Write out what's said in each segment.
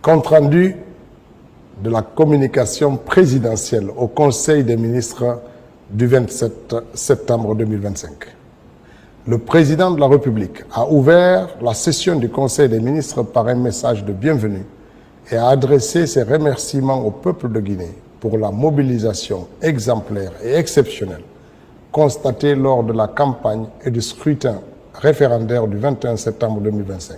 Compte rendu de la communication présidentielle au Conseil des ministres du 27 septembre 2025. Le président de la République a ouvert la session du Conseil des ministres par un message de bienvenue et a adressé ses remerciements au peuple de Guinée pour la mobilisation exemplaire et exceptionnelle constatée lors de la campagne et du scrutin référendaire du 21 septembre 2025.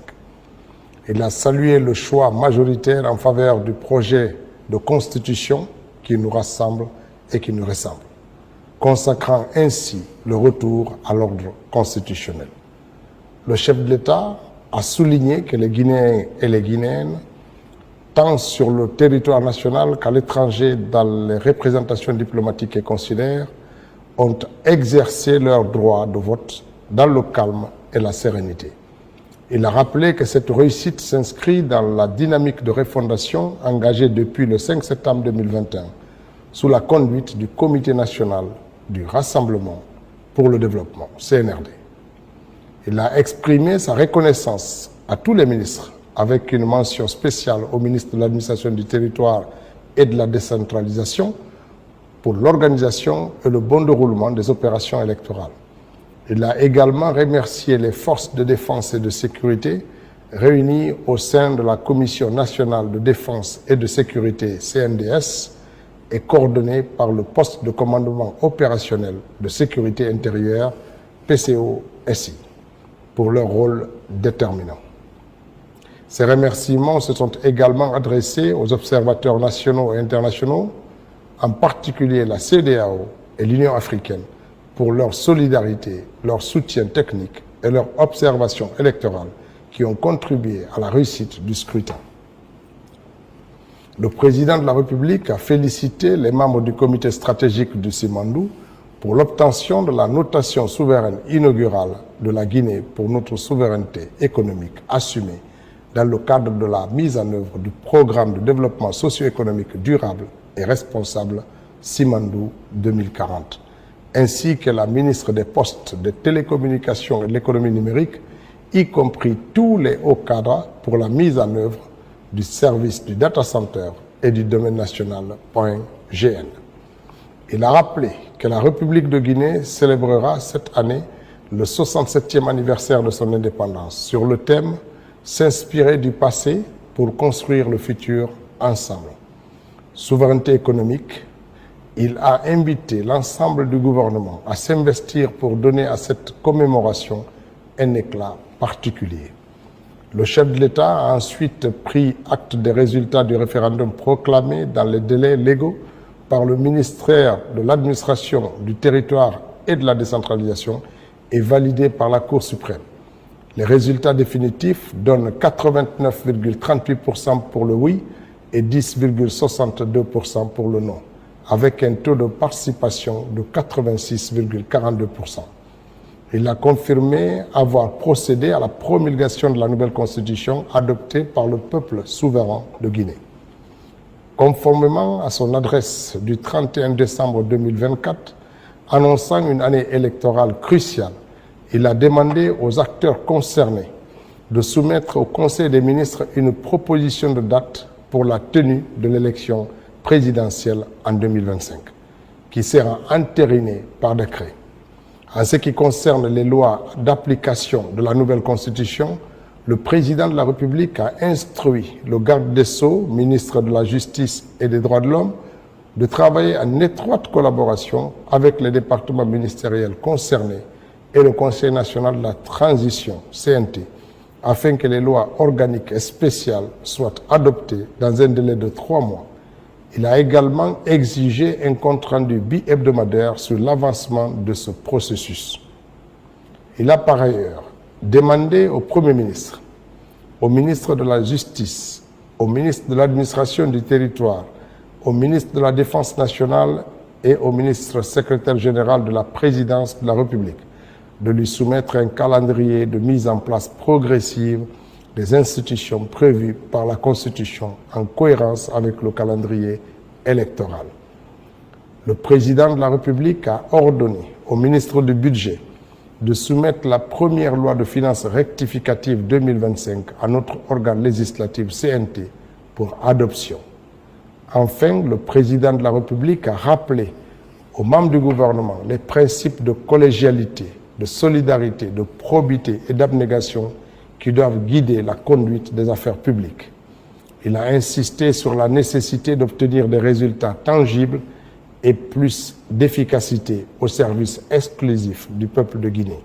Il a salué le choix majoritaire en faveur du projet de constitution qui nous rassemble et qui nous ressemble, consacrant ainsi le retour à l'ordre constitutionnel. Le chef de l'État a souligné que les Guinéens et les Guinéennes, tant sur le territoire national qu'à l'étranger dans les représentations diplomatiques et consulaires, ont exercé leur droit de vote dans le calme et la sérénité. Il a rappelé que cette réussite s'inscrit dans la dynamique de refondation engagée depuis le 5 septembre 2021 sous la conduite du Comité national du Rassemblement pour le développement, CNRD. Il a exprimé sa reconnaissance à tous les ministres avec une mention spéciale au ministre de l'Administration du Territoire et de la Décentralisation pour l'organisation et le bon déroulement des opérations électorales. Il a également remercié les forces de défense et de sécurité réunies au sein de la Commission nationale de défense et de sécurité CNDS et coordonnées par le poste de commandement opérationnel de sécurité intérieure PCO-SI pour leur rôle déterminant. Ces remerciements se sont également adressés aux observateurs nationaux et internationaux, en particulier la CEDEAO et l'Union africaine, pour leur solidarité, leur soutien technique et leur observation électorale qui ont contribué à la réussite du scrutin. Le président de la République a félicité les membres du comité stratégique du Simandou pour l'obtention de la notation souveraine inaugurale de la Guinée pour notre souveraineté économique assumée dans le cadre de la mise en œuvre du programme de développement socio-économique durable et responsable Simandou 2040. Ainsi que la ministre des Postes, des Télécommunications et de l'économie numérique, y compris tous les hauts cadres pour la mise en œuvre du service du data center et du domaine national .gn. Il a rappelé que la République de Guinée célébrera cette année le 67e anniversaire de son indépendance sur le thème « S'inspirer du passé pour construire le futur ensemble ». Souveraineté économique, il a invité l'ensemble du gouvernement à s'investir pour donner à cette commémoration un éclat particulier. Le chef de l'État a ensuite pris acte des résultats du référendum proclamé dans les délais légaux par le ministère de l'Administration, du Territoire et de la Décentralisation et validé par la Cour suprême. Les résultats définitifs donnent 89,38% pour le oui et 10,62% pour le non, avec un taux de participation de 86,42%. Il a confirmé avoir procédé à la promulgation de la nouvelle constitution adoptée par le peuple souverain de Guinée. Conformément à son adresse du 31 décembre 2024, annonçant une année électorale cruciale, il a demandé aux acteurs concernés de soumettre au Conseil des ministres une proposition de date pour la tenue de l'élection présidentielle en 2025, qui sera entérinée par décret. En ce qui concerne les lois d'application de la nouvelle Constitution, le président de la République a instruit le garde des Sceaux, ministre de la Justice et des Droits de l'Homme, de travailler en étroite collaboration avec les départements ministériels concernés et le Conseil national de la transition, CNT, afin que les lois organiques et spéciales soient adoptées dans un délai de 3 mois. Il a également exigé un compte-rendu bi-hebdomadaire sur l'avancement de ce processus. Il a par ailleurs demandé au Premier ministre, au ministre de la Justice, au ministre de l'Administration du Territoire, au ministre de la Défense nationale et au ministre secrétaire général de la Présidence de la République de lui soumettre un calendrier de mise en place progressive des institutions prévues par la Constitution en cohérence avec le calendrier électoral. Le président de la République a ordonné au ministre du Budget de soumettre la première loi de finances rectificative 2025 à notre organe législatif CNT pour adoption. Enfin, le président de la République a rappelé aux membres du gouvernement les principes de collégialité, de solidarité, de probité et d'abnégation qui doivent guider la conduite des affaires publiques. Il a insisté sur la nécessité d'obtenir des résultats tangibles et plus d'efficacité au service exclusif du peuple de Guinée,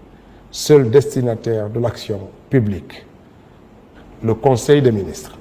seul destinataire de l'action publique. Le Conseil des ministres.